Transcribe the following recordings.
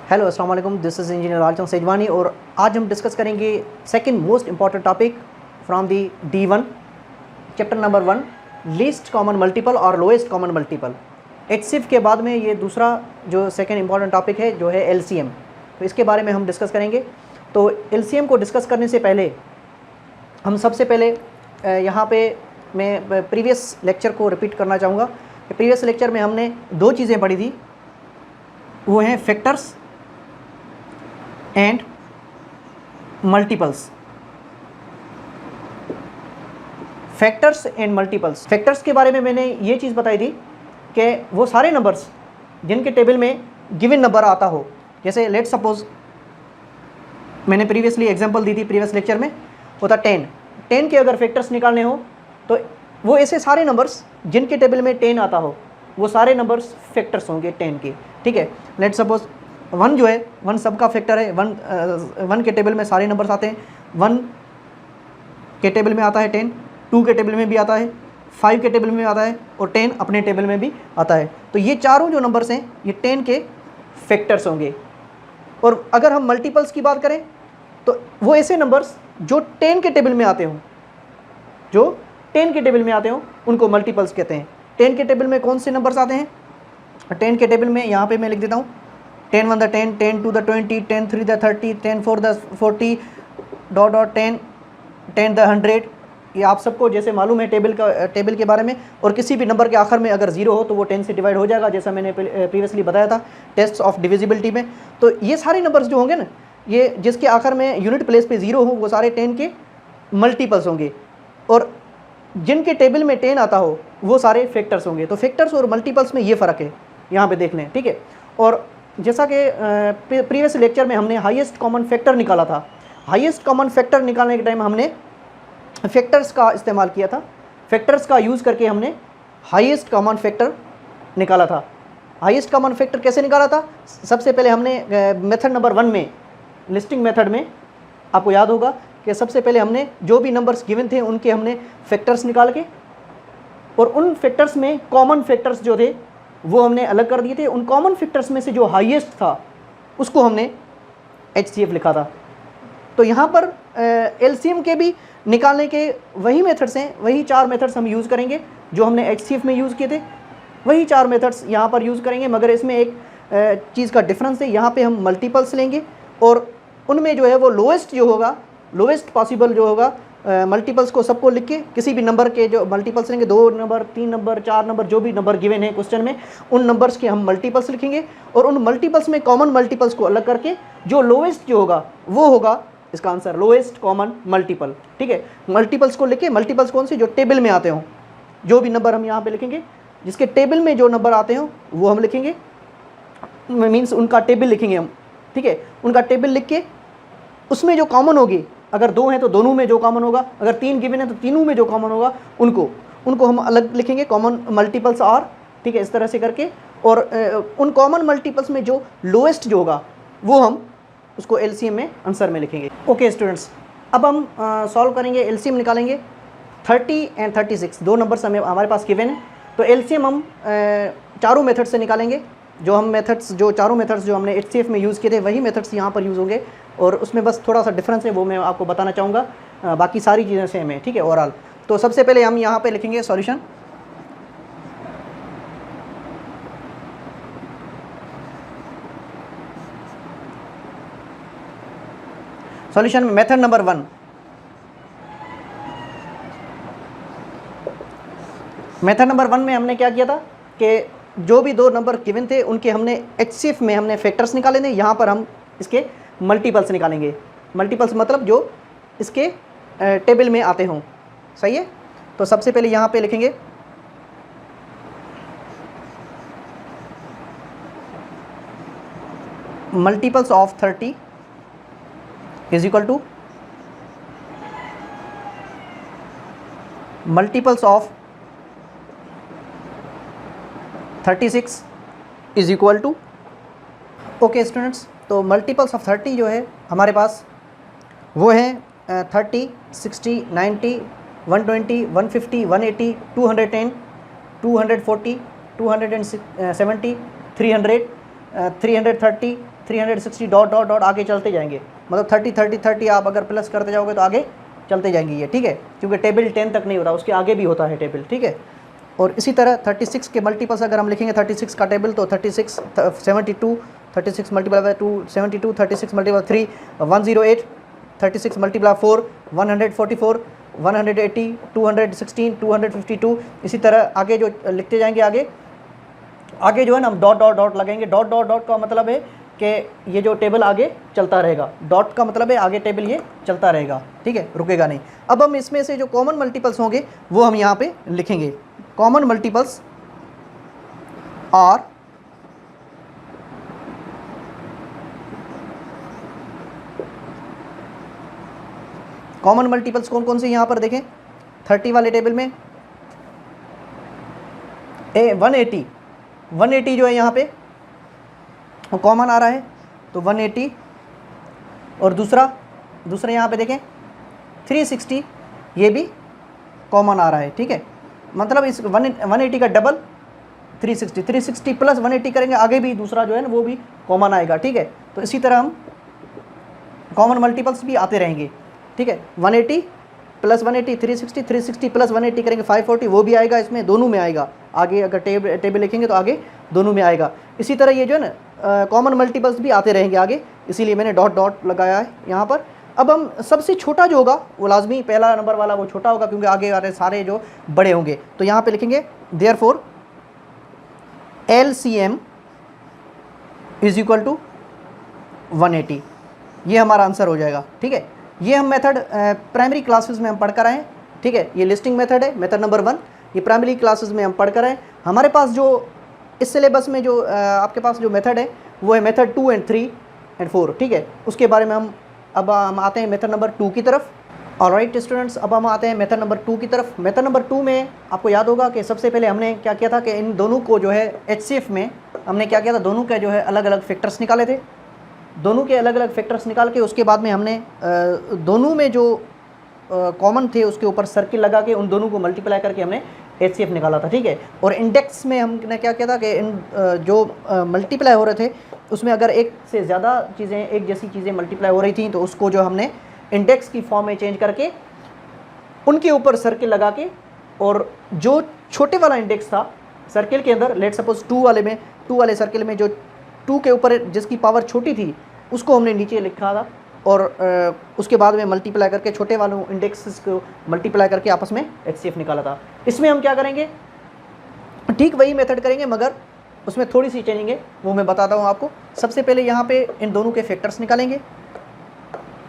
Hello अस्सलाम वालेकुम, this is engineer Lalchand Sejwani और आज हम डिस्कस करेंगे second most important topic from the D1 chapter number 1 least common multiple और लोएस्ट कॉमन मल्टीपल। HCF के बाद में ये दूसरा जो सेकंड इंपॉर्टेंट टॉपिक है जो है LCM, तो इसके बारे में हम डिस्कस करेंगे। तो LCM को डिस्कस करने से पहले हम सबसे पहले यहाँ पे मैं प्रीवियस लेक्चर को रिपीट करना चाहूँगा। प्रीवियस लेक्चर में हमने दो चीज़ें पढ़ी थी, वो हैं factors and multiples. Factors and multiples, factors के बारे में मैंने ये चीज़ बताई थी कि वो सारे नंबर्स जिनके टेबल में गिवन नंबर आता हो, जैसे लेट सपोज मैंने प्रीवियसली एग्जांपल दी थी प्रीवियस लेक्चर में, वो था 10 के अगर फैक्टर्स निकालने हो तो वो ऐसे सारे नंबर्स जिनके टेबल में 10 आता हो वो सारे नंबर्स फैक्टर्स होंगे 10 के। ठीक है, लेट सपोज 1 जो है 1 सबका फैक्टर है। 1 के टेबल में सारे नंबर्स आते हैं। 1 के टेबल में आता है 10, 2 के टेबल में भी आता है, 5 के टेबल में आता है और 10 अपने टेबल में भी आता है। तो ये चारों जो नंबर्स हैं ये 10 के फैक्टर्स होंगे। और अगर हम मल्टीपल्स की बात करें तो वो ऐसे नंबर्स जो 10 के टेबल में आते हों, जो 10 के टेबल में आते हों उनको मल्टीपल्स कहते हैं। 10 के टेबल में कौन से नंबर्स आते हैं? 10 के टेबल में यहाँ पे मैं लिख देता हूँ 10 1 the 10, 10 2 the 20, 10 3 the 30, 10 4 the 40, dot dot 10, 10 the 100। ये आप सबको जैसे मालूम है टेबल के बारे में। और किसी भी नंबर के आखिर में अगर 0 हो तो वो 10 से डिवाइड हो जाएगा, जैसा मैंने प्रीवियसली बताया था टेस्ट ऑफ डिविजिबिलिटी में। तो ये सारे नंबर्स जो होंगे ना, ये जिसके आखिर में यूनिट प्लेस पे 0 हो वो सारे 10 के मल्टीपल्स होंगे। और जिनके टेबल में 10 आता हो वो सारे फैक्टर्स होंगे। तो फैक्टर्स और मल्टीपल्स में ये फ़र्क है, यहाँ पे देख लें। ठीक है, और जैसा कि प्रीवियस लेक्चर में हमने हाईएस्ट कॉमन फैक्टर निकाला था, हाईएस्ट कॉमन फैक्टर निकालने के टाइम हमने फैक्टर्स का इस्तेमाल किया था। फैक्टर्स का यूज़ करके हमने हाईएस्ट कॉमन फैक्टर निकाला था। हाईएस्ट कॉमन फैक्टर कैसे निकाला था? सबसे पहले हमने मेथड नंबर 1 में, लिस्टिंग मेथड में, आपको याद होगा कि सबसे पहले हमने जो भी नंबर्स गिवन थे उनके हमने फैक्टर्स निकाल के और उन फैक्टर्स में कॉमन फैक्टर्स जो थे वो हमने अलग कर दिए थे। उन कॉमन फैक्टर्स में से जो हाईएस्ट था उसको हमने HCF लिखा था। तो यहाँ पर LCM के भी निकालने के वही मेथड्स हैं, वही 4 मेथड्स हम यूज़ करेंगे जो हमने HCF में यूज़ किए थे, वही 4 मेथड्स यहाँ पर यूज़ करेंगे। मगर इसमें एक चीज़ का डिफरेंस है, यहाँ पे हम मल्टीपल्स लेंगे और उनमें जो है वो लोएस्ट जो होगा, लोएस्ट पॉसिबल जो होगा, मल्टीपल्स को सबको लिख के किसी भी नंबर के जो मल्टीपल्स लेंगे, 2 नंबर 3 नंबर 4 नंबर जो भी नंबर गिवन है क्वेश्चन में, उन नंबर्स के हम मल्टीपल्स लिखेंगे और उन मल्टीपल्स में कॉमन मल्टीपल्स को अलग करके जो लोएस्ट जो होगा वो होगा इसका आंसर, लोएस्ट कॉमन मल्टीपल। ठीक है, मल्टीपल्स को लिखे, मल्टीपल्स कौन से? जो टेबल में आते हों, जो भी नंबर हम यहाँ पे लिखेंगे जिसके टेबल में जो नंबर आते हों वो हम लिखेंगे, मीन्स उनका टेबल लिखेंगे हम। ठीक है, उनका टेबल लिख के उसमें जो कॉमन होगी, अगर 2 हैं तो दोनों में जो कॉमन होगा, अगर 3 गिवन है तो तीनों में जो कॉमन होगा उनको हम अलग लिखेंगे, कॉमन मल्टीपल्स और। ठीक है, इस तरह से करके और उन कॉमन मल्टीपल्स में जो लोएस्ट जो होगा वो हम उसको LCM में आंसर में लिखेंगे। ओके स्टूडेंट्स, अब हम सॉल्व करेंगे, LCM निकालेंगे। 30 एंड 36 दो नंबर्स हमारे पास गिवन है, तो LCM हम चारों मेथड से निकालेंगे। जो हम मेथड्स, जो चारों मेथड्स जो हमने HCF में यूज़ किए थे वही मेथड्स यहाँ पर यूज़ होंगे और उसमें बस थोड़ा सा डिफरेंस है वो मैं आपको बताना चाहूँगा, बाकी सारी चीज़ें सेम है। ठीक है, ओवरऑल। तो सबसे पहले हम यहाँ पे लिखेंगे सॉल्यूशन। सॉल्यूशन में मेथड नंबर 1, मेथड नंबर 1 में हमने क्या किया था कि जो भी 2 नंबर गिवन थे उनके हमने HCF में हमने फैक्टर्स निकाले थे। यहाँ पर हम इसके मल्टीपल्स निकालेंगे। मल्टीपल्स मतलब जो इसके टेबल में आते हों। सही है, तो सबसे पहले यहाँ पे लिखेंगे multiples of 30 is equal to multiples of 36 is equal to. Okay students, तो मल्टीपल्स ऑफ 30 जो है हमारे पास वो है 30, 60, 90, 120, 150, 180, 210, 240, 270, 300, 330, 360 डॉट डॉट डॉट आगे चलते जाएंगे, मतलब 30 30 30 आप अगर प्लस करते जाओगे तो आगे चलते जाएंगे ये, ठीक है, क्योंकि टेबल 10 तक नहीं होता, उसके आगे भी होता है टेबल, ठीक है। और इसी तरह 36 के मल्टीपल्स अगर हम लिखेंगे 36 का टेबल तो 36 72, 36 मल्टीप्लाई बाय 2 72, 36 मल्टीप्लाई 3 108, 36 मल्टीप्लाई 4 144, 180, 216, 252, इसी तरह आगे जो लिखते जाएंगे आगे जो है ना हम डॉट डॉट डॉट लगाएंगे। डॉट डॉट डॉट का मतलब है कि ये जो टेबल आगे चलता रहेगा, डॉट का मतलब है आगे टेबल ये चलता रहेगा, ठीक है, रुकेगा नहीं। अब हम इसमें से जो कॉमन मल्टीपल्स होंगे वो हम यहाँ पे लिखेंगे। Common multiples are common multiples कौन कौन से यहाँ पर देखें 30 वाले टेबल में 180 जो है यहाँ पे वो कॉमन आ रहा है, तो 180। और दूसरा यहाँ पे देखें 360 ये भी कॉमन आ रहा है, ठीक है, मतलब इस 180 का डबल 360 प्लस 180 करेंगे आगे भी दूसरा जो है ना वो भी कॉमन आएगा, ठीक है। तो इसी तरह हम कॉमन मल्टीपल्स भी आते रहेंगे, ठीक है। 180 प्लस 180 360, 360 प्लस 180 करेंगे 540, वो भी आएगा, इसमें दोनों में आएगा, आगे अगर टेबल लिखेंगे तो आगे दोनों में आएगा। इसी तरह ये जो है ना कॉमन मल्टीपल्स भी आते रहेंगे आगे, इसीलिए मैंने डॉट डॉट लगाया है यहाँ पर। अब हम सबसे छोटा जो होगा वो लाजमी पहला नंबर वाला वो छोटा होगा, क्योंकि आगे वाले सारे जो बड़े होंगे। तो यहाँ पे लिखेंगे therefore LCM is equal to 180, ये हमारा आंसर हो जाएगा, ठीक है। ये हम मेथड प्राइमरी क्लासेस में हम पढ़ कर आए हैं, ठीक है, ये लिस्टिंग मेथड है, मेथड नंबर 1, ये प्राइमरी क्लासेस में हम पढ़ कर आए। हमारे पास जो इस सिलेबस में जो आपके पास जो मेथड है वो है मेथड 2 and 3 and 4, ठीक है, उसके बारे में अब हम आते हैं मेथड नंबर 2 की तरफ। ऑलराइट स्टूडेंट्स, अब हम आते हैं मेथड नंबर 2 की तरफ। मेथड नंबर 2 में आपको याद होगा कि सबसे पहले हमने क्या किया था कि इन दोनों को जो है HCF में हमने क्या किया था, दोनों के जो है अलग अलग फैक्टर्स निकाले थे, दोनों के अलग अलग फैक्टर्स निकाल के उसके बाद में हमने दोनों में जो कॉमन थे उसके ऊपर सर्किल लगा के उन दोनों को मल्टीप्लाई करके हमने HCF निकाला था, ठीक है। और इंडेक्स में हमने क्या किया था कि इन जो मल्टीप्लाई हो रहे थे उसमें अगर एक से ज़्यादा चीज़ें एक जैसी चीज़ें मल्टीप्लाई हो रही थी तो उसको जो हमने इंडेक्स की फॉर्म में चेंज करके उनके ऊपर सर्किल लगा के, और जो छोटे वाला इंडेक्स था सर्किल के अंदर, लेट सपोज 2 वाले सर्किल में जो 2 के ऊपर जिसकी पावर छोटी थी उसको हमने नीचे लिखा था, और उसके बाद में मल्टीप्लाई करके छोटे वालों इंडेक्सेस को मल्टीप्लाई करके आपस में HCF निकाला था। इसमें हम क्या करेंगे, ठीक वही मेथड करेंगे मगर उसमें थोड़ी सी चेंजिंग है, वो मैं बताता हूँ आपको। सबसे पहले यहाँ पे इन दोनों के फैक्टर्स निकालेंगे,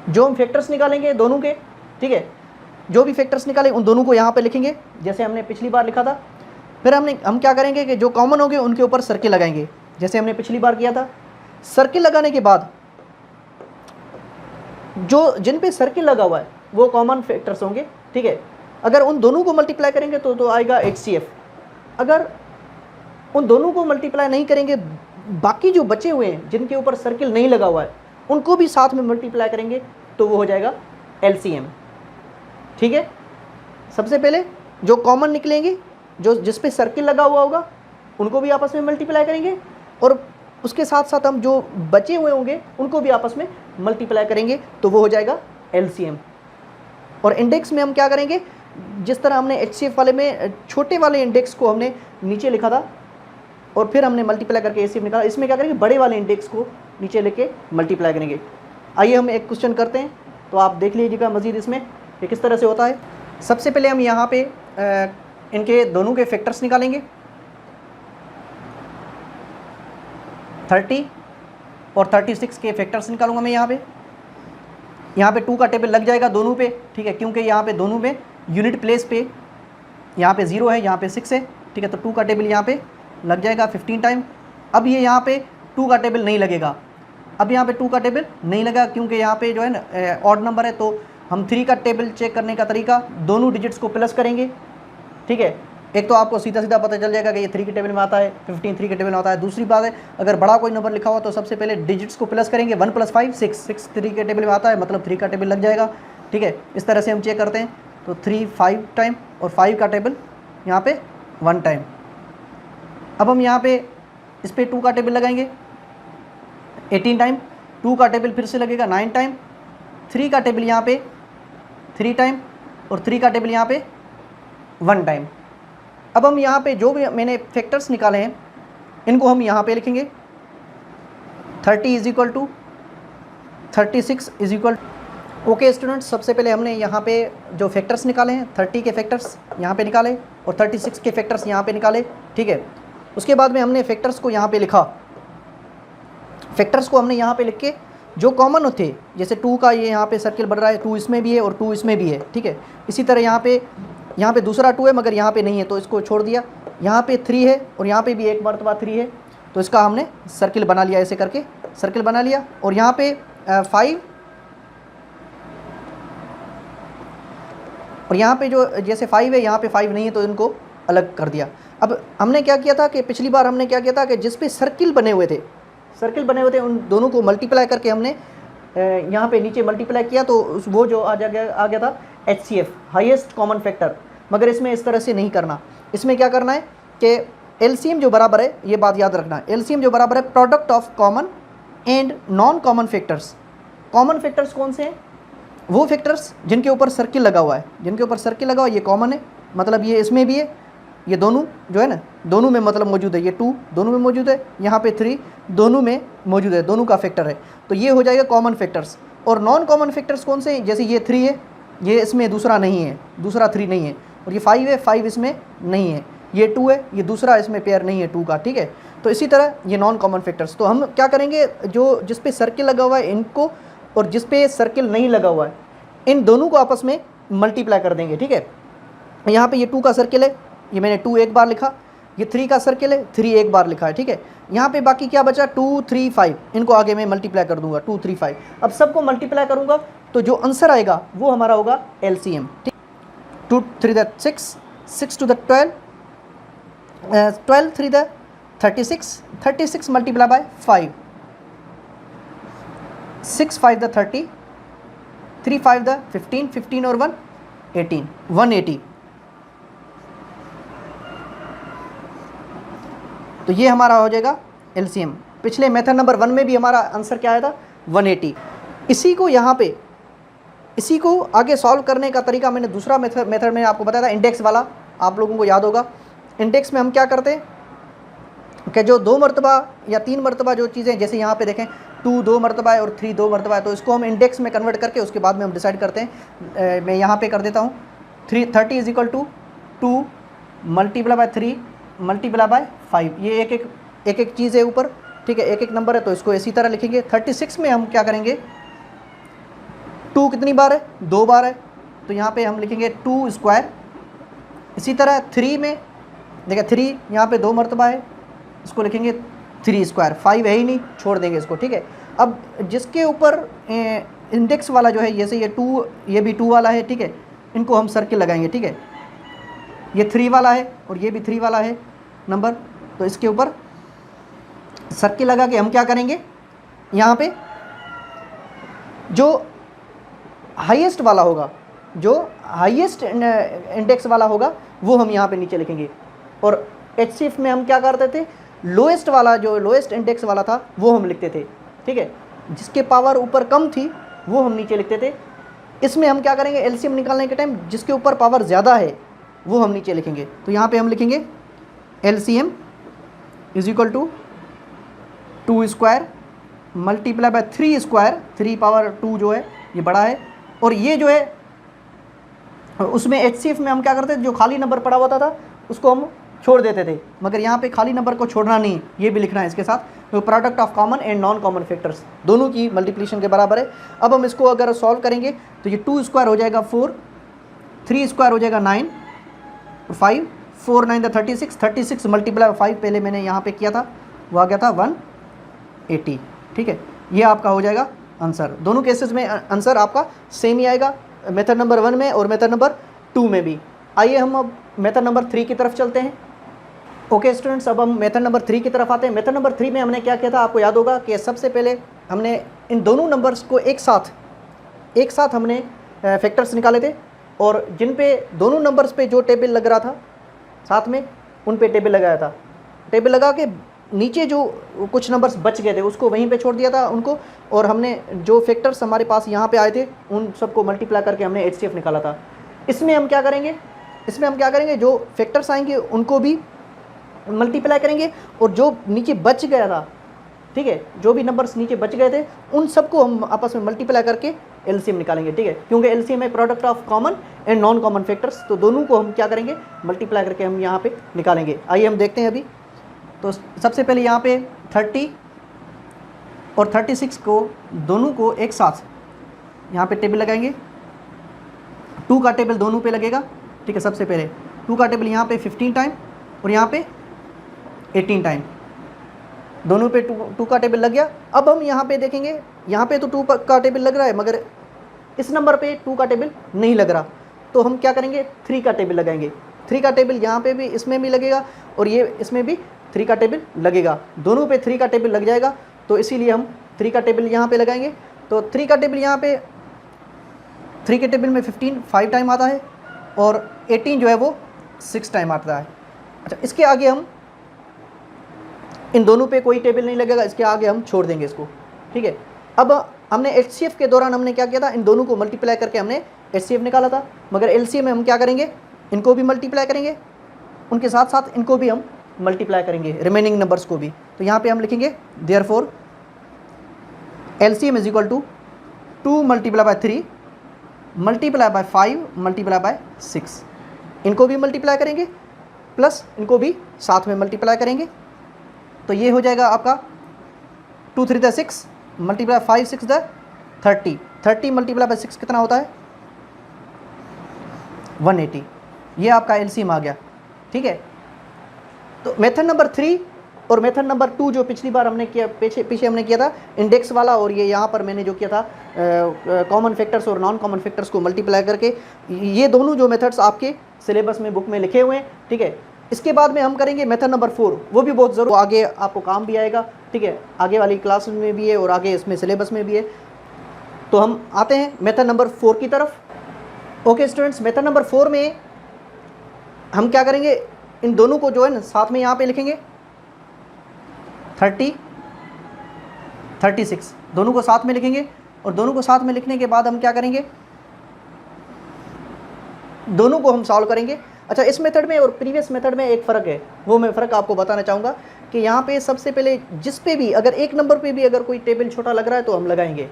जो हम फैक्टर्स निकालेंगे दोनों के, ठीक है, जो भी फैक्टर्स निकालें उन दोनों को यहाँ पे लिखेंगे जैसे हमने पिछली बार लिखा था। फिर हम क्या करेंगे कि जो कॉमन होंगे उनके ऊपर सर्किल लगाएंगे जैसे हमने पिछली बार किया था। सर्किल लगाने के बाद जो जिन पे सर्किल लगा हुआ है वो कॉमन फैक्टर्स होंगे, ठीक है। अगर उन दोनों को मल्टीप्लाई करेंगे तो आएगा HCF। अगर उन दोनों को मल्टीप्लाई नहीं करेंगे, बाकी जो बचे हुए हैं जिनके ऊपर सर्किल नहीं लगा हुआ है उनको भी साथ में मल्टीप्लाई करेंगे तो वो हो जाएगा LCM, ठीक है। सबसे पहले जो कॉमन निकलेंगे, जो जिस पे सर्किल लगा हुआ होगा उनको भी आपस में मल्टीप्लाई करेंगे, और उसके साथ साथ हम जो बचे हुए होंगे उनको भी आपस में मल्टीप्लाई करेंगे तो वो हो जाएगा LCM। और इंडेक्स में हम क्या करेंगे, जिस तरह हमने HCF वाले में छोटे वाले इंडेक्स को हमने नीचे लिखा था और फिर हमने मल्टीप्लाई करके HCF निकाला, इसमें क्या करेंगे बड़े वाले इंडेक्स को नीचे लेके मल्टीप्लाई करेंगे। आइए हम एक क्वेश्चन करते हैं तो आप देख लीजिएगा मज़ीद इसमें कि किस तरह से होता है। सबसे पहले हम यहाँ पे इनके दोनों के फैक्टर्स निकालेंगे। 30 और 36 के फैक्टर्स निकालूंगा मैं यहाँ पे 2 का टेबल लग जाएगा दोनों पे, ठीक है, क्योंकि यहाँ पे दोनों में यूनिट प्लेस पे यहाँ पे 0 है, यहाँ पे 6 है, ठीक है। तो 2 का टेबल यहाँ पे लग जाएगा 15 टाइम। अब ये यहाँ पे 2 का टेबल नहीं लगेगा, अब यहाँ पे 2 का टेबल नहीं लगा क्योंकि यहाँ पे जो है ना ऑड नंबर है। तो हम 3 का टेबल चेक करने का तरीका, दोनों डिजिट्स को प्लस करेंगे, ठीक है। एक तो आपको सीधा सीधा पता चल जाएगा कि ये 3 के टेबल में आता है, 15 3 के टेबल में आता है। दूसरी बात है अगर बड़ा कोई नंबर लिखा हुआ तो सबसे पहले डिजिट्स को प्लस करेंगे, 1 + 5 6 3 के टेबल में आता है, मतलब 3 का टेबल लग जाएगा, ठीक है। इस तरह से हम चेक करते हैं। तो 3 5 टाइम और 5 का टेबल यहाँ पे 1 टाइम। अब हम यहाँ पे इस पर 2 का टेबल लगाएंगे, 18 टाइम, 2 का टेबल फिर से लगेगा 9 टाइम, 3 का टेबल यहाँ पे 3 टाइम और 3 का टेबल यहाँ पे 1 टाइम। अब हम यहाँ पे जो भी मैंने फैक्टर्स निकाले हैं इनको हम यहाँ पे लिखेंगे। 30 is equal to 36 is equal. Okay students, सबसे पहले हमने यहाँ पे जो फैक्टर्स निकाले हैं 30 के फैक्टर्स यहाँ पे निकाले और 36 के फैक्टर्स यहाँ पे निकाले, ठीक है। उसके बाद में हमने फैक्टर्स को यहाँ पे लिखा। फैक्टर्स को हमने यहाँ पे लिख के जो कॉमन होते, जैसे 2 का ये यहाँ पे सर्किल बन रहा है, 2 इसमें भी है और 2 इसमें भी है, ठीक है। इसी तरह यहाँ पे दूसरा 2 है मगर यहाँ पे नहीं है तो इसको छोड़ दिया। यहाँ पे 3 है और यहाँ पे भी एक मरतबा 3 है तो इसका हमने सर्किल बना लिया, ऐसे करके सर्किल बना लिया। और यहाँ पे 5 और यहाँ पे जो जैसे 5 है यहाँ पे 5 नहीं है तो इनको अलग कर दिया। अब हमने क्या किया था कि पिछली बार हमने क्या किया था कि जिस पे सर्किल बने हुए थे उन दोनों को मल्टीप्लाई करके हमने यहाँ पे नीचे मल्टीप्लाई किया तो वो जो आ गया था HCF, हाईएस्ट कॉमन फैक्टर। मगर इसमें इस तरह से नहीं करना, इसमें क्या करना है कि LCM जो बराबर है, ये बात याद रखना, LCM जो बराबर है product of common and non common factors. Common factors कौन से हैं? वो फैक्टर्स जिनके ऊपर सर्किल लगा हुआ है, जिनके ऊपर सर्किल लगा हुआ है ये कॉमन है, मतलब ये इसमें भी है, ये दोनों जो है ना दोनों में मतलब मौजूद है, ये 2 दोनों में मौजूद है, यहाँ पे 3 दोनों में मौजूद है, दोनों का फैक्टर है, तो ये हो जाएगा कॉमन फैक्टर्स। और नॉन कॉमन फैक्टर्स कौन से हैं? जैसे ये 3 है, ये इसमें दूसरा नहीं है, दूसरा 3 नहीं है, और ये 5 है, 5 इसमें नहीं है, ये 2 है, ये दूसरा इसमें पेयर नहीं है 2 का, ठीक है। तो इसी तरह ये नॉन कॉमन फैक्टर्स। तो हम क्या करेंगे, जो जिस पे सर्किल लगा हुआ है इनको और जिस पे सर्किल नहीं लगा हुआ है इन दोनों को आपस में मल्टीप्लाई कर देंगे, ठीक है। यहाँ पे ये 2 का सर्किल है, ये मैंने 2 एक बार लिखा, ये 3 का सर्किल है, 3 एक बार लिखा है, ठीक है। यहाँ पे बाकी क्या बचा, 2 3 5, इनको आगे मैं मल्टीप्लाई कर दूंगा 2 3 5। अब सबको मल्टीप्लाई करूँगा तो जो आंसर आएगा वो हमारा होगा LCM, ठीक। 2 3 the 6, 6 2 the 12, 12 3 the 36, 36 multiply by 5, 6 5 the 30, 3 5 the 15, 15 और 1 18, 180। तो ये हमारा हो जाएगा LCM। पिछले मेथड नंबर 1 में भी हमारा आंसर क्या आया था, 180। इसी को यहाँ पे इसी को आगे सॉल्व करने का तरीका मैंने दूसरा मेथड में आपको बताया था, इंडेक्स वाला, आप लोगों को याद होगा। इंडेक्स में हम क्या करते हैं कि जो 2 मरतबा या 3 मरतबा जो चीज़ें, जैसे यहाँ पे देखें 2 2 मरतबा है और 3 2 मरतबा है, तो इसको हम इंडेक्स में कन्वर्ट करके उसके बाद में हम डिसाइड करते हैं। मैं यहाँ पे कर देता हूँ 30 is equal to 2 multiply by 3 multiply by 5। ये एक चीज़ है ऊपर, ठीक है, एक नंबर है तो इसको इसी तरह लिखेंगे। 36 में हम क्या करेंगे, 2 कितनी बार है, 2 बार है, तो यहाँ पे हम लिखेंगे 2 स्क्वायर। इसी तरह 3 में देखिए 3 यहाँ पे 2 मरतबा है, इसको लिखेंगे 3 स्क्वायर। 5 है ही नहीं, छोड़ देंगे इसको, ठीक है। अब जिसके ऊपर इंडेक्स वाला जो है, जैसे ये 2, ये भी 2 वाला है, ठीक है, इनको हम सर्किल लगाएंगे, ठीक है। ये 3 वाला है और ये भी 3 वाला है नंबर, तो इसके ऊपर सर्किल लगा के हम क्या करेंगे, यहाँ पे जो हाईएस्ट वाला होगा, जो हाईएस्ट इंडेक्स वाला होगा वो हम यहाँ पे नीचे लिखेंगे। और HCF में हम क्या करते थे, लोएस्ट वाला, जो लोएस्ट इंडेक्स वाला था वो हम लिखते थे, ठीक है। जिसके पावर ऊपर कम थी वो हम नीचे लिखते थे। इसमें हम क्या करेंगे, LCM निकालने के टाइम जिसके ऊपर पावर ज़्यादा है वो हम नीचे लिखेंगे। तो यहाँ पे हम लिखेंगे LCM is equal to 2 square multiply by 3 square, 3 power 2 जो है ये बड़ा है, और ये जो है उसमें HCF में हम क्या करते थे, जो खाली नंबर पड़ा हुआ था उसको हम छोड़ देते थे, मगर यहाँ पे खाली नंबर को छोड़ना नहीं, ये भी लिखना है इसके साथ। तो product of common and non common factors दोनों की मल्टीप्लिकेशन के बराबर है। अब हम इसको अगर सॉल्व करेंगे तो ये 2 स्क्वायर हो जाएगा 4, 3 स्क्वायर हो जाएगा 9, 5 4 9 द 36, 36 मल्टीप्लाई 5 पहले मैंने यहाँ पे किया था, वो आ गया था 180, ठीक है। ये आपका हो जाएगा आंसर। दोनों केसेस में आंसर आपका सेम ही आएगा, मेथड नंबर 1 में और मेथड नंबर 2 में भी। आइए हम अब मेथड नंबर 3 की तरफ चलते हैं। ओके स्टूडेंट्स, अब हम मेथड नंबर 3 की तरफ आते हैं। मेथड नंबर 3 में हमने क्या किया था, आपको याद होगा कि सबसे पहले हमने इन दोनों नंबर्स को एक साथ हमने फैक्टर्स निकाले थे, और जिन पे दोनों नंबर्स पे जो टेबल लग रहा था साथ में उन पे टेबल लगाया था। टेबल लगा के नीचे जो कुछ नंबर्स बच गए थे उसको वहीं पे छोड़ दिया था उनको, और हमने जो फैक्टर्स हमारे पास यहाँ पे आए थे उन सबको मल्टीप्लाई करके हमने एचसीएफ निकाला था। इसमें हम क्या करेंगे, जो फैक्टर्स आएंगे उनको भी मल्टीप्लाई करेंगे, और जो नीचे बच गया था, ठीक है, जो भी नंबर्स नीचे बच गए थे उन सबको हम आपस में मल्टीप्लाई करके एलसीएम निकालेंगे, ठीक है, क्योंकि एलसीएम है product of common and non common factors, तो दोनों को हम क्या करेंगे, मल्टीप्लाई करके हम यहाँ पे निकालेंगे। आइए हम देखते हैं अभी। तो सबसे पहले यहाँ पे 30 और 36 को दोनों को एक साथ यहाँ पे टेबल लगाएंगे। 2 का टेबल दोनों पे लगेगा, ठीक है। सबसे पहले 2 का टेबल यहाँ पे 15 टाइम और यहाँ पे 18 टाइम, दोनों पे 2 का टेबल लग गया। अब हम यहाँ पे देखेंगे, यहाँ पे तो 2 का टेबल लग रहा है मगर इस नंबर पे 2 का टेबल नहीं लग रहा, तो हम क्या करेंगे, 3 का टेबल लगाएंगे। 3 का टेबल यहाँ पे भी, इसमें भी लगेगा और ये इसमें भी 3 का टेबल लगेगा, दोनों पे 3 का टेबल लग जाएगा, तो इसीलिए हम 3 का टेबल यहाँ पे लगाएंगे। तो 3 का टेबल यहाँ पे 3 के टेबल में 15 5 टाइम आता है और 18 जो है वो 6 टाइम आता है। अच्छा, इसके आगे हम इन दोनों पे कोई टेबल नहीं लगेगा, इसके आगे हम छोड़ देंगे इसको, ठीक है। अब हमने एचसीएफ के दौरान हमने क्या किया था, इन दोनों को मल्टीप्लाई करके हमने एचसीएफ निकाला था, मगर एलसीएम में हम क्या करेंगे, इनको भी मल्टीप्लाई करेंगे, उनके साथ साथ इनको भी हम मल्टीप्लाई करेंगे, रिमेनिंग नंबर्स को भी। तो यहाँ पे हम लिखेंगे therefore LCM is equal to 2 multiply by 3 multiply by 5 multiply by 6, इनको भी मल्टीप्लाई करेंगे प्लस इनको भी साथ में मल्टीप्लाई करेंगे। तो ये हो जाएगा आपका 2 3 the 6 multiply 5 6 the 30, 30 multiply by 6 कितना होता है, 180। ये आपका एलसीएम आ गया, ठीक है। तो मेथड नंबर 3 और मेथड नंबर 2 जो पिछली बार हमने किया, पीछे हमने किया था इंडेक्स वाला, और ये यहाँ पर मैंने जो किया था कॉमन फैक्टर्स और नॉन कॉमन फैक्टर्स को मल्टीप्लाई करके, ये दोनों जो मेथड्स आपके सिलेबस में बुक में लिखे हुए हैं, ठीक है। इसके बाद में हम करेंगे मेथड नंबर 4, वो भी बहुत ज़रूर आगे आपको काम भी आएगा, ठीक है, आगे वाली क्लास में भी है और आगे इसमें सिलेबस में भी है। तो हम आते हैं मेथड नंबर 4 की तरफ। ओके स्टूडेंट्स, मेथड नंबर 4 में हम क्या करेंगे, इन दोनों को जो है ना साथ में यहाँ पे लिखेंगे, 30 36 दोनों को साथ में लिखेंगे, और दोनों को साथ में लिखने के बाद हम क्या करेंगे, दोनों को हम सॉल्व करेंगे। अच्छा, इस मेथड में और प्रीवियस मेथड में एक फ़र्क है, वो मैं फ़र्क आपको बताना चाहूँगा कि यहाँ पे सबसे पहले जिस पे भी अगर एक नंबर पे भी अगर कोई टेबल छोटा लग रहा है तो हम लगाएंगे,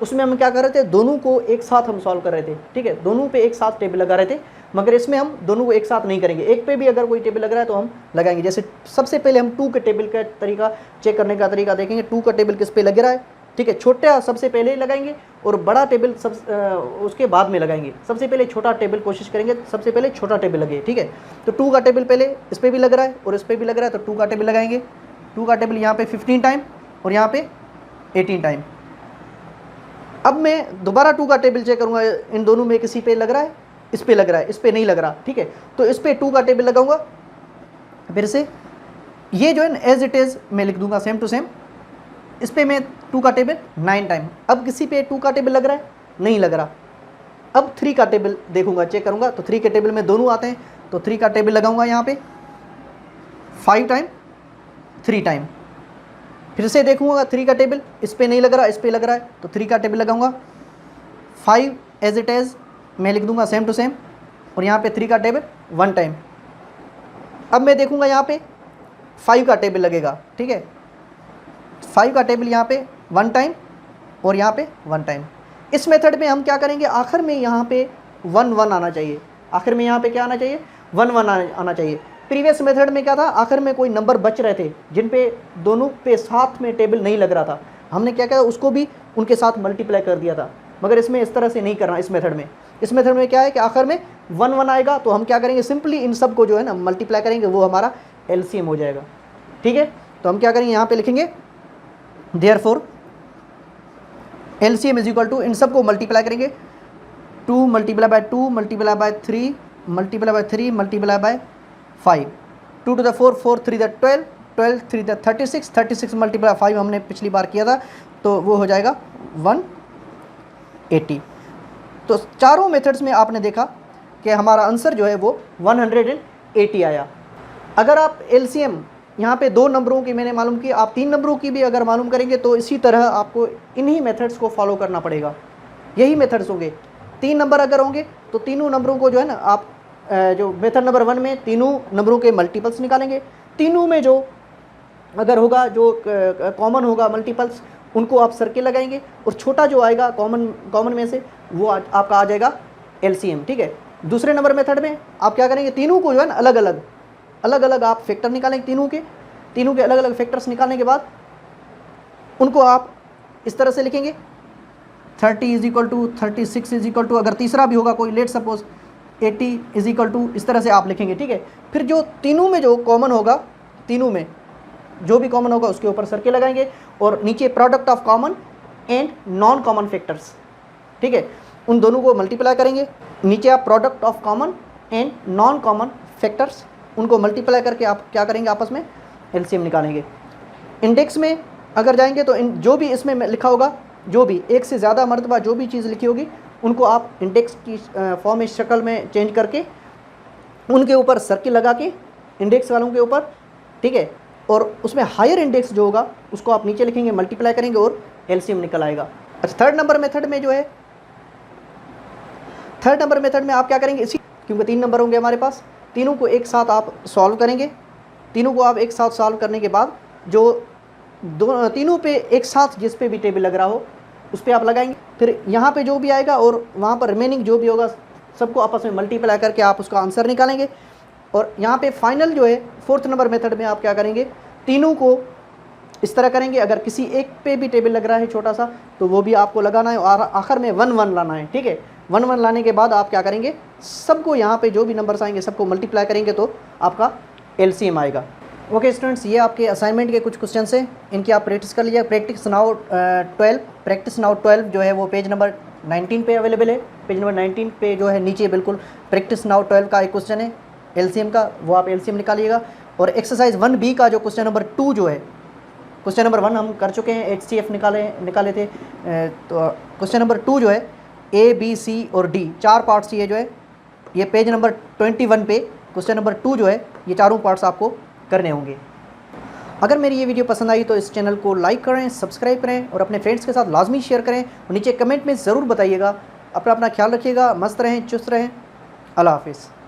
उसमें हम क्या कर रहे थे, दोनों को एक साथ हम सॉल्व कर रहे थे, ठीक है, दोनों पे एक साथ टेबल लगा रहे थे, मगर इसमें हम दोनों को एक साथ नहीं करेंगे, एक पे भी अगर कोई टेबल लग रहा है तो हम लगाएंगे। जैसे सबसे पहले हम 2 के टेबल का तरीका चेक करने का तरीका देखेंगे, 2 का टेबल किस पे लग रहा है, ठीक है, छोटा सबसे पहले ही लगाएंगे और बड़ा टेबल उसके बाद में लगाएंगे। सबसे पहले छोटा टेबल कोशिश करेंगे, सबसे पहले छोटा टेबल लगे, ठीक है। तो 2 का टेबल पहले इस पर भी लग रहा है और इस पर भी लग रहा है, तो 2 का टेबल लगाएंगे। 2 का टेबल यहाँ पे 15 टाइम और यहाँ पे 18 टाइम। अब मैं दोबारा 2 का टेबल चेक करूँगा, इन दोनों में किसी पे लग रहा है, इस पे लग रहा है, इस पे नहीं लग रहा, ठीक है, तो इस पे 2 का टेबल लगाऊंगा। फिर से ये जो है एज इट इज़ मैं लिख दूंगा सेम टू सेम, इस पे मैं 2 का टेबल 9 टाइम। अब किसी पे 2 का टेबल लग रहा है, नहीं लग रहा। अब 3 का टेबल देखूंगा, चेक करूंगा, तो 3 के टेबल में दोनों आते हैं, तो 3 का टेबल लगाऊंगा यहाँ पे 5 टाइम 3 टाइम। फिर से देखूंगा 3 का टेबल, इस पे नहीं लग रहा, इस पे लग रहा है, तो 3 का टेबल लगाऊंगा 5 एज इट इज़ मैं लिख दूंगा सेम टू सेम, और यहाँ पे 3 का टेबल 1 टाइम। अब मैं देखूंगा यहाँ पे 5 का टेबल लगेगा, ठीक है, 5 का टेबल यहाँ पे 1 टाइम और यहाँ पे 1 टाइम। इस मेथड में हम क्या करेंगे, आखिर में यहाँ पे 1 1 आना चाहिए, आखिर में यहाँ पे क्या आना चाहिए, 1 1 आना चाहिए। प्रीवियस मेथड में क्या था, आखिर में कोई नंबर बच रहे थे जिन पे दोनों पे साथ में टेबल नहीं लग रहा था, हमने क्या किया, उसको भी उनके साथ मल्टीप्लाई कर दिया था, मगर इसमें इस तरह से नहीं करना। इस मेथड में क्या है कि आखिर में 1 1 आएगा, तो हम क्या करेंगे, सिंपली इन सब को जो है ना मल्टीप्लाई करेंगे, वो हमारा एलसीएम हो जाएगा, ठीक है। तो हम क्या करेंगे, यहाँ पे लिखेंगे therefore LCM is equal to, इन सब को मल्टीप्लाई करेंगे, 2 multiply by 2 multiply by 3 multiply by 3 multiply by 5, 2 to the 4 4 3 the 12 12 3 the 36 36 multiply 5 हमने पिछली बार किया था, तो वो हो जाएगा 180। तो चारों मेथड्स में आपने देखा कि हमारा आंसर जो है वो 180 आया। अगर आप एलसीएम यहाँ पे 2 नंबरों की मैंने मालूम की, आप 3 नंबरों की भी अगर मालूम करेंगे तो इसी तरह आपको इन्हीं मेथड्स को फॉलो करना पड़ेगा। यही मेथड्स होंगे। 3 नंबर अगर होंगे तो तीनों नंबरों को जो है ना आप जो मेथड नंबर 1 में तीनों नंबरों के मल्टीपल्स निकालेंगे। तीनों में जो अगर होगा जो कॉमन होगा मल्टीपल्स, उनको आप सर्किल लगाएंगे और छोटा जो आएगा कॉमन में से वो आपका आ जाएगा एलसीएम। ठीक है। दूसरे नंबर मेथड में आप क्या करेंगे, तीनों को जो है ना अलग अलग आप फैक्टर निकालेंगे। तीनों के अलग अलग फैक्टर्स निकालने के बाद उनको आप इस तरह से लिखेंगे 30 = 36 = अगर तीसरा भी होगा कोई, लेट सपोज 80 = इस तरह से आप लिखेंगे। ठीक है। फिर जो तीनों में जो कॉमन होगा, तीनों में जो भी कॉमन होगा उसके ऊपर सर्किल लगाएंगे और नीचे product of common and non common factors. ठीक है। उन दोनों को मल्टीप्लाई करेंगे। नीचे आप product of common and non common factors, उनको मल्टीप्लाई करके आप क्या करेंगे, आपस में एलसीएम निकालेंगे। इंडेक्स में अगर जाएंगे तो जो भी इसमें लिखा होगा, जो भी एक से ज़्यादा मरतबा जो भी चीज़ लिखी होगी उनको आप इंडेक्स की फॉर्म में, शक्ल में चेंज करके उनके ऊपर सर्किल लगा के इंडेक्स वालों के ऊपर, ठीक है, और उसमें हायर इंडेक्स जो होगा उसको आप नीचे लिखेंगे, मल्टीप्लाई करेंगे और एलसीएम निकल आएगा। अच्छा, थर्ड नंबर मेथड में जो है, थर्ड नंबर मेथड में आप क्या करेंगे, इसी क्योंकि 3 नंबर होंगे हमारे पास, तीनों को एक साथ आप सॉल्व करेंगे। तीनों को आप एक साथ सॉल्व करने के बाद जो तीनों पे एक साथ जिस पे भी टेबल लग रहा हो उस पर आप लगाएंगे। फिर यहाँ पे जो भी आएगा और वहाँ पर रिमेनिंग जो भी होगा सबको आपस में मल्टीप्लाई करके आप उसका आंसर निकालेंगे। और यहाँ पे फाइनल जो है फोर्थ नंबर मेथड में आप क्या करेंगे, तीनों को इस तरह करेंगे। अगर किसी एक पे भी टेबल लग रहा है छोटा सा तो वो भी आपको लगाना है और आखिर में 1 1 लाना है। ठीक है। 1 1 लाने के बाद आप क्या करेंगे, सबको यहाँ पे जो भी नंबर्स आएंगे सबको मल्टीप्लाई करेंगे तो आपका एलसीएम आएगा। ओके स्टूडेंट्स, ये आपके असाइनमेंट के कुछ क्वेश्चन हैं, इनकी आप प्रैक्टिस कर लीजिए। प्रैक्टिस नाउ 12 जो है वो पेज नंबर 19 पे अवेलेबल है। पेज नंबर 19 पे जो है नीचे बिल्कुल प्रैक्टिस नाउ 12 का एक क्वेश्चन है एलसीएम का, वो आप एलसीएम निकालिएगा। और एक्सरसाइज 1B का जो क्वेश्चन नंबर 2 जो है, क्वेश्चन नंबर 1 हम कर चुके हैं, HCF निकाले थे, तो क्वेश्चन नंबर 2 जो है A, B, C और D 4 पार्ट्स ये जो है, ये पेज नंबर 21 पे क्वेश्चन नंबर 2 जो है ये चारों पार्ट्स आपको करने होंगे। अगर मेरी ये वीडियो पसंद आई तो इस चैनल को लाइक करें, सब्सक्राइब करें और अपने फ्रेंड्स के साथ लाजमी शेयर करें और नीचे कमेंट में ज़रूर बताइएगा। अपना ख्याल रखिएगा, मस्त रहें, चुस्त रहें। अल्लाह हाफिज़।